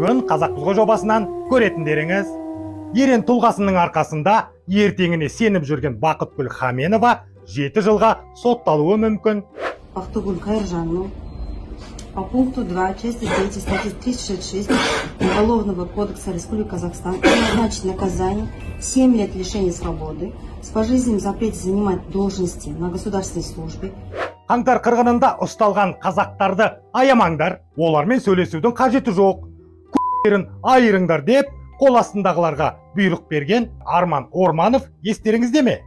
бүгін Қазақ Бұлғы жобасынан көретіндеріңіз. Ерен тұлғасының арқасында ертеңіне сеніп жүрген Бақытгүл Хаменова 7 жылға сотталуы мүмкін. Бақтыгүл Қайыржанның по пункту 2 части 3 статьи 366 Уголовного кодекса Республики Казахстан назначить наказание 7 лет лишения свободы с пожизненным запретом занимать должности на государственной службе. Қаңтар қырғынында ұсталған қазақтарды аямаңдар, олармен сөйлесудің қажеті жоқ. Көктерін айырыңдар деп қол астындағыларға бұйрық берген Арман Орманов естеріңізде ме?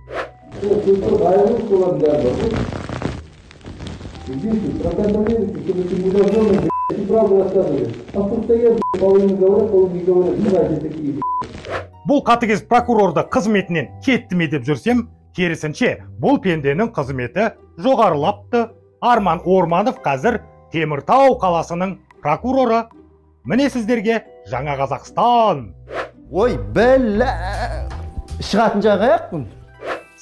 Бұл қатыгез прокурорды қызметінен кетті ме деп жүрсем, керісінше бұл пенденің қызметі жоғарылапты. Арман Орманов қазір Теміртау қаласының прокуроры. Міне сіздерге жаңа Қазақстан. Ой, бәлі, шығатын жағы аяқпын.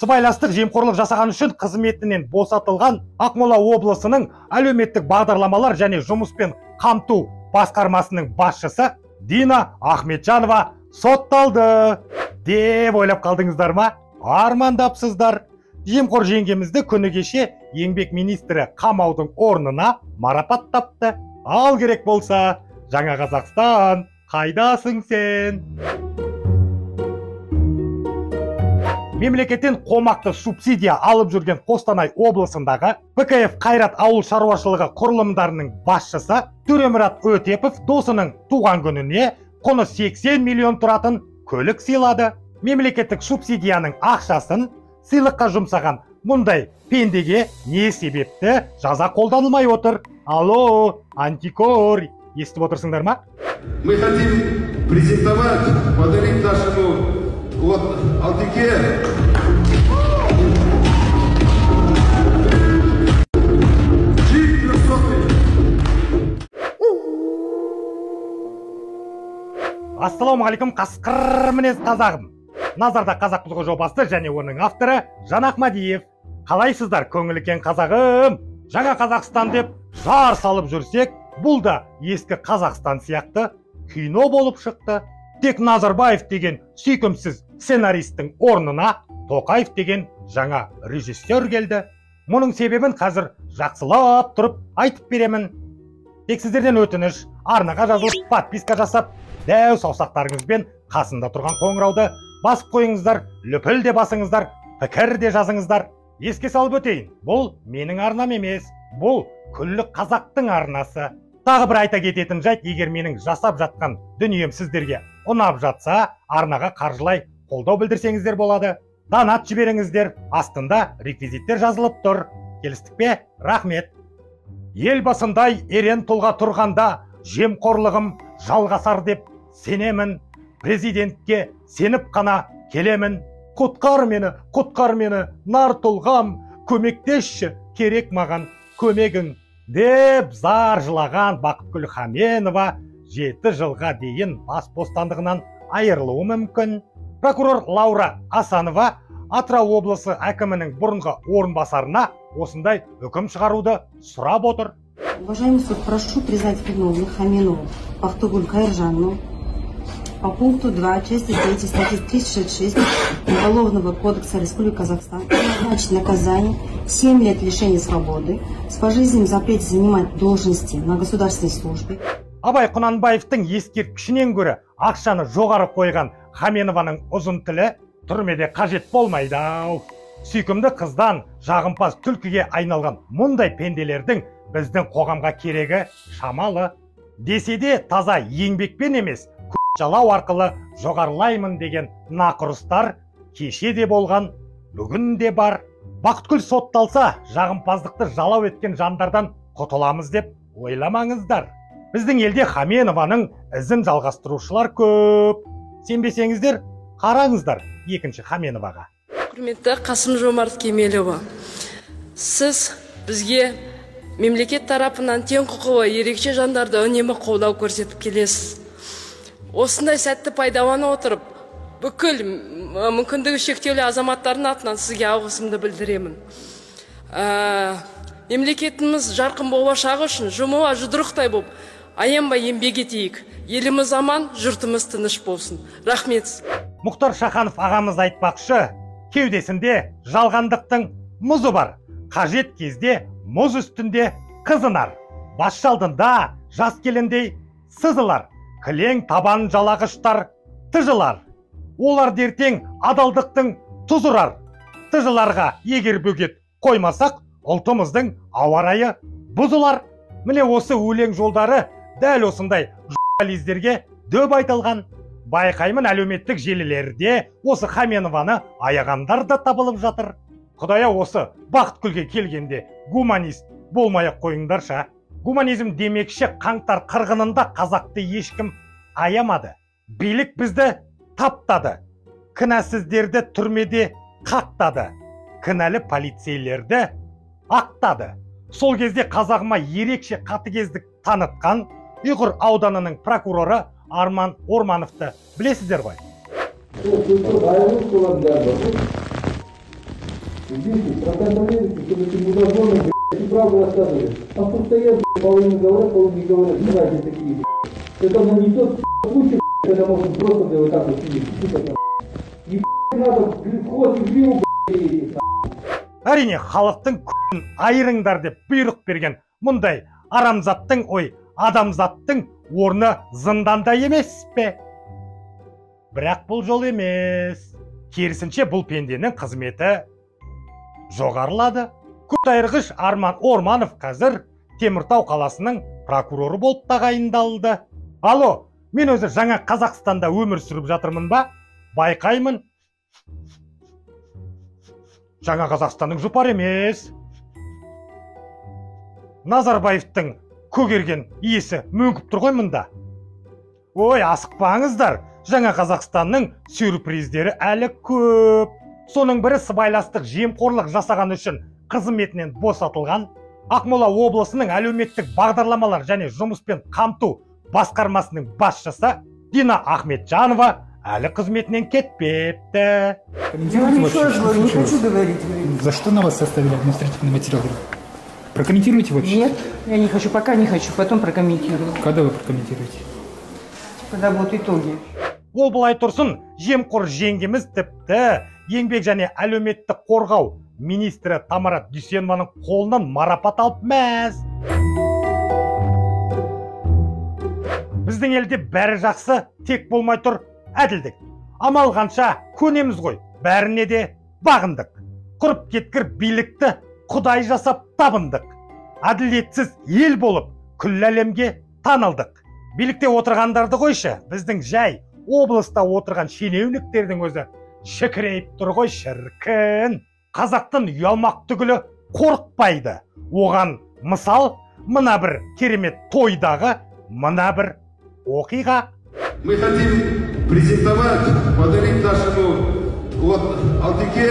Сыбайластық жемқорлық жасаған үшін қызметінен босатылған Ақмола облысының әлеуметтік бағдарламалар және жұмыспен қамту басқармасының басшысы Дина Ахметжанова сотталды деп ойлап қалдыңыздар ма? Армандапсыздар. Жемқор жеңгемізді күні кеше еңбек министрі қамаудың орнына марапаттапты. Ал керек болса, жаңа Қазақстан, қайдасың сен? Мемлекеттен қомақты субсидия алып жүрген Қостанай облысындағы ПКФ Қайрат ауыл шаруашылығы құрылымдарының басшысы Төремұрат Өтепов досының туған күніне құны 80 миллион тұратын көлік сыйлады. Мемлекеттік субсидияның ақшасын сыйлыққа жұмсаған мұндай пендеге не себепті жаза қолданылмай отыр? Алло, антикор, естіп отырсыңдар ма? Мы хотим презентовать, подарить нашему Алтыке джип 300. Ассалаумағалейкум, қасқыр мінез қазағым. Назарда Қазақ Бұлғы жобасы және оның авторы Жан Ахмадиев. Қалайсыздар, көңілі кең қазағым? Жаңа Қазақстан деп жар салып жүрсек, бұл да ескі Қазақстан сияқты кино болып шықты. Тек Назарбаев деген сүйкімсіз сценаристің орнына Тоқаев деген жаңа режиссер келді. Мұның себебін қазір жақсылап тұрып айтып беремін. Тек сіздерден өтініш, арнаға жазылып, подписка жасап, дәу саусақтарыңызбен қасында тұрған қоңырауды басып қойыңыздар, лүпіл де басыңыздар, пікір де жазыңыздар. Еске салып өтейін, бұл менің арнам емес, бұл күллі қазақтың арнасы. Тағы бір айта кететін жайт, егер менің жасап жатқан дүнием сіздерге ұнап жатса, арнаға қаржылай қолдау білдірсеңіздер болады. Донат жіберіңіздер, астында реквизиттер жазылып тұр. Келістік пе? Рахмет. Елбасындай ерен тұлға тұрғанда жемқорлығым жалғасар деп сенемін. Президентке сеніп қана келемін. Құтқар мені, нар тұлғам, көмектесші, керек маған көмегің деп зар жылаған Бақытгүл Хаменова 7 жылға дейін бас бостандығынан айырылуы мүмкін. Прокурор Лаура Асанова Атырау облысы әкімінің бұрынғы орынбасарына осындай үкім шығаруды сұрап отыр. Уважаемый суд, прошу признать виновных Хаменову Бақтыгүл Қайыржанну по пункту 2 части 3 статьи 366 Уголовного кодекса Республики Казахстан назначить наказание 7 лет лишения свободы с пожизненным запретом занимать должности на государственной службе. Абай Құнанбаевтың ескерткішінен гөрі ақшаны жоғары қойған Хаменованың ұзын тілі түрмеде қажет болмайды. Сүйкімді қыздан жағымпаз түлкіге айналған мұндай пенделердің біздің қоғамға керегі шамалы. Десе де таза еңбекпен емес, жалау арқылы жоғарылаймын деген нақұрыстар кеше де болған, бүгін де бар. Бақытгүл сотталса, жағымпаздықты жалау еткен жандардан құтыламыз деп ойламаңыздар. Біздің елде Хаменованың ізін жалғастырушылар көп. Сенбесеңіздер, қараңыздар екінші Хаменоваға. Құрметті Қасым-Жомарт Кемелұлы, сіз бізге мемлекет тарапынан тең құқылы ерекше жандарды үнемі қолдау көрсетіп келесіз. Осындай сәтті пайдалана отырып, бүкіл мүмкіндігі шектеулі азаматтардың атынан сізге алғысымды білдіремін. Мемлекетіміз жарқын болашағы үшін жұмыла жұдырықтай болып, аянбай еңбек етейік. еліміз аман, жұртымыз тыныш болсын. Рахмет. Мұхтар Шаханов ағамыз айтпақшы, кеудесінде жалғандықтың мұзы бар. Қажет кезде мұз үстінде қызынар. Бас шалдында жас келіндей сызылар. Кілең табан жалағыштар тыжылар. Олар дертең адалдықтың тұзырар. Тыжыларға егер бөгет қоймасақ, ұлтымыздың ауарайы бұзылар. Міне осы өлең жолдары дәл осындай журналистерге дөп айтылған. Байқаймын, әлеуметтік желілерде осы Хаменованы аяғандар да табылып жатыр. Құдая осы бақыт күлге келгенде гуманист болмай-ақ қойыңдарша. Гуманизм демекші қаңтар қырғынында қазақты ешкім аямады. Билік бізді таптады. Кінәсіздерді түрмеде қақтады. Кінәлі полицейлерді ақтады. Сол кезде қазағыма ерекше қатыгездік танытқан Ұйғыр ауданының прокуроры Арман Ормановты білесіздер ғой? Әрине, халықтың күнін айырыңдар деп бұйрық берген мұндай арамзаттың, адамзаттың орны зынданда емес пе? Бірақ бұл жол емес. Керісінше бұл пенденің қызметі жоғарылады. Көтайырғыш Арман Орманов қазір Теміртау қаласының прокуроры болып тағайындалды. Алло, мен өзі жаңа Қазақстанда өмір сүріп жатырмын ба? Байқаймын. Жаңа Қазақстанның жұпар емес. Назарбаевтың көгерген иесі мөңкіп тұр ғой мұнда. Ой, асықпаңыздар. Жаңа Қазақстанның сюрприздері әлі көп. Соның бірі сыбайластық жемқорлық жасаған үшін қызметінен босатылған Ақмола облысының әлеуметтік бағдарламалар және жұмыспен қамту басқармасының басшысы Дина Ахметжанова әлі қызметінен кетпепті. Не хочу говорить. За что на вас составили административный материал? Прокомментируйте вообще? Нет, я не хочу, пока не хочу, потом прокомментирую. Когда вы прокомментируете? Когда будут итоги. Ол былай тұрсын, жемқор жеңгеміз тіпті еңбек және әлеуметтік қорғау министрі Тамара Дүйсенованың қолынан марапат алып мәз. Біздің елде бәрі жақсы, тек болмай тұр әділдік. Амал қанша көнеміз ғой, бәріне де бағындық. Құрып кеткір билікті құдай жасап табындық. Әділетсіз ел болып, күллі әлемге танылдық. Билікте отырғандарды қойшы, біздің жай облыста отырған шенеуніктердің өзі шікірейіп тұр ғой шіркін. Қазақтың ұялмақ түгілі қорықпайды. Оған мысал мына бір керемет тойдағы мына бір оқиға. Мы хотим презентовать, подарить нашему Алтыке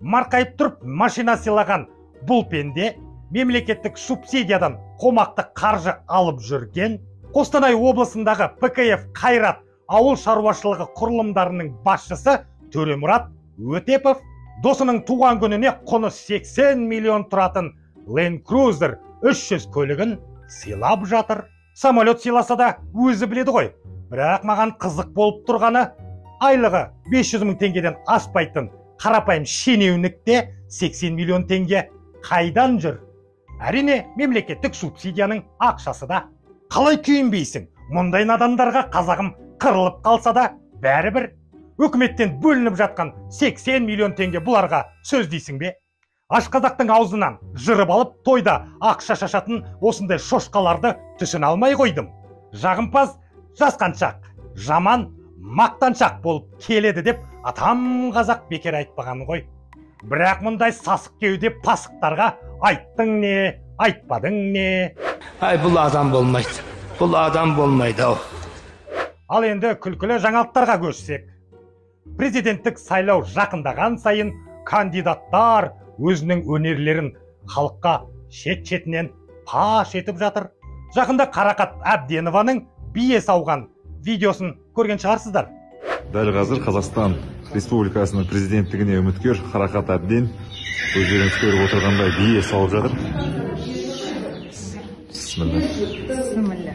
марқайып тұрып машина сыйлаған бұл пенде мемлекеттік субсидиядан қомақты қаржы алып жүрген Қостанай облысындағы ПКФ Қайрат ауыл шаруашылығы құрылымдарының басшысы Төремұрат Өтепов досының туған күніне құны 80 миллион тұратын Land Cruiser 300 көлігін сыйлап жатыр. Самолет сыйласа да өзі біледі ғой. Бірақ маған қызық болып тұрғаны айлығы 500 мың теңгеден аспайтын қарапайым шенеунікте 80 миллион теңге қайдан жүр? Әрине, мемлекеттік субсидияның ақшасы да. Қалай күйінбейсің? Мұндай надандарға қазағым қырылып қалса да бәрібір. Өкіметтен бөлініп жатқан 80 миллион теңге бұларға сөз дейсің бе? Ашқазақтың аузынан жырып алып тойда ақша шашатын осындай шошқаларды түсін алмай қойдым. Жағымпаз жасқаншақ, жаман мақтаншақ болып келеді деп атам қазақ бекер айтпаған ғой. Бірақ мұндай сасық кеуде пасықтарға айттың не, айтпадың не? Ай, бұл адам болмайды. Бұл адам болмайды ау. Ал енді күлкілі жаңалықтарға көшсек. Президенттік сайлау жақындаған сайын кандидаттар өзінің өнерлерін халыққа шет-шетінен паш етіп жатыр. Жақында Қарақат Әбденованың бие сауған видеосын көрген шығарсыздар. Дәл қазір Қазақстан Республикасының президенттігіне үміткер Қарақат Әбден өздеріңіз көріп отырғандай бие сауып жатыр. Бисмилля.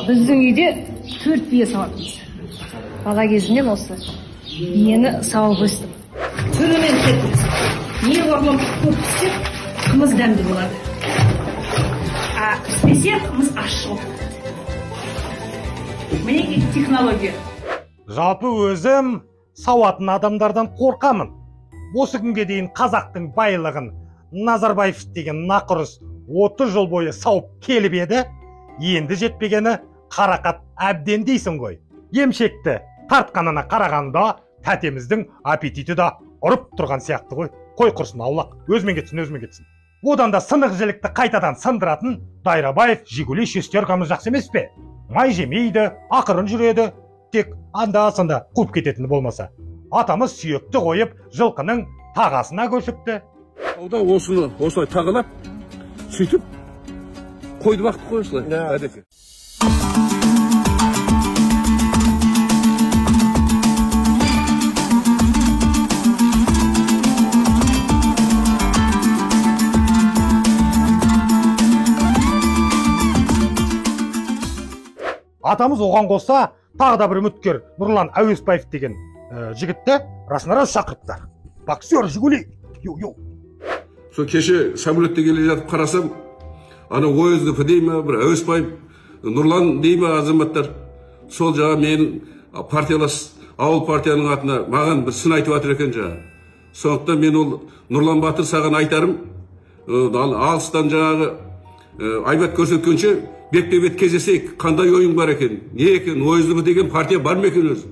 Біздің үйде 4 бие сауатымыз. Бала кезімнен осы биені сауып өстім. Түрімен кетіміз. Не орлым көп піссе, қымыз дәмді болады. Піспесе, қымыз ащы болады. Міне технология. Жалпы өзім сауатын адамдардан қорқамын. Осы күнге дейін қазақтың байлығын Назарбаев деген нақұрыс 30 жыл бойы сауып келіп еді, енді жетпегені Қарақат Әбден дейсің ғой. Емшекті тартқанына қарағанда тәтеміздің аппетиті да ұрып тұрған сияқты ғой. Қой құрсын аулақ, өзімен кетсін. Одан да сынық жілікті қайтадан сындыратын Дайрабаев Жигули шестеркамыз жақсы емес пе? Май жемейді, ақырын жүреді, тек анда-санда қуып кететіні болмаса. Атамыз сүйекті қойып, жылқының тағасына көшіпті. Ода осыны осылай тағалап, сөйтіп қойды бақты қой осылай. Әдеке. Атамыз оған қоса тағы да бір үміткер Нұрлан Әуесбаев деген жігітті расына-рас шақырыптар. Боксер Жигули. Сол кеше самолетте келе жатып қарасам, ана Оездов дейме, бір Әуесбаев, Нұрлан дейме азаматтар. Сол жаңа мен партиялас ауыл партияның атына маған бір сын айтып жатыр екен жаңа. Сондықтан мен ол Нұрлан Батыр саған айтарым, алыстан жаңағы айбат көрсеткенше бетпе-бет кездесейік, қандай ойың бар екен, не екен, Оездов деген партия бар ма екен өзі?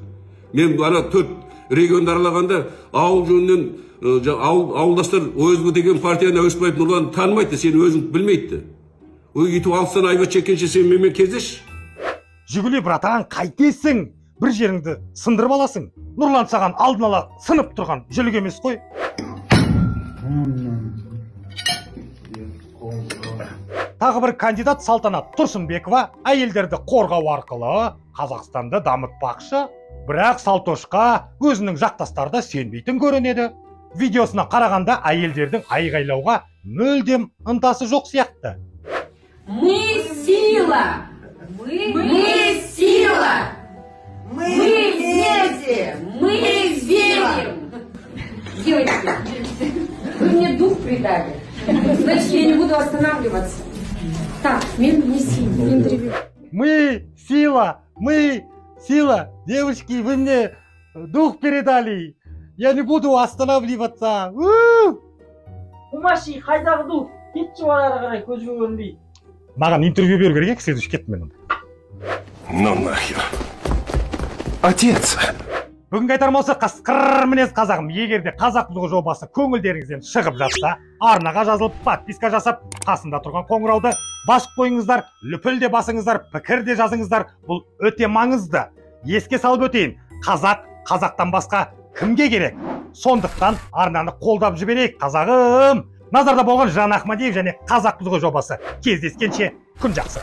Мен бара 4 регионды аралағанда ауыл жөнінен ауылдастар Оездов деген партияны Әуесбаев Нұрлан танымайды, сен өзің білмейді. Өйтіп алыстан айбат шеккенше сен менімен кездес. Жигули братан, қайтесің? Бір жеріңді сындырып аласың. Нұрлан саған алдын ала сынып тұрған жілік емес қой. Тағы бір кандидат Салтанат Тұрсынбекова әйелдерді қорғау арқылы Қазақстанды дамытпақшы, бірақ Салтошқа өзінің жақтастары да сенбейтін көрінеді. Видеосына қарағанда әйелдердің айғайлауға мүлдем ынтасы жоқ сияқты. Мы сила! Мы сила! Мы вместе! Мы верим! Девочки, вы мне дух придали. Значит, я не буду останавливаться. Так, не сильно, интервью. Мы сила. Девочки, вы мне дух передали. Я не буду останавливаться. Умаши, қайдағы дух? Кетші балары қарай көзге көрінбей. Маған интервью беру керек, следующий кеттім мен. Ну нахер. Отец. Бүгінгі айтарым осы қасқыр мінез қазағым. Егерде қазақ блогы жобасы көңілдеріңізден шығып жатса, арнаға жазылып, подписка жасап, қасында тұрған қоңырауды басып қойыңыздар, лүпілде басыңыздар, пікірде жазыңыздар. Бұл өте маңызды. Еске салып өтейін, қазақтан басқа кімге керек? Сондықтан арнаны қолдап жіберейік, қазағым. Назарда болған Жан Ахмадиев және қазақ блогы жобасы. Кездескенше күн жақсы.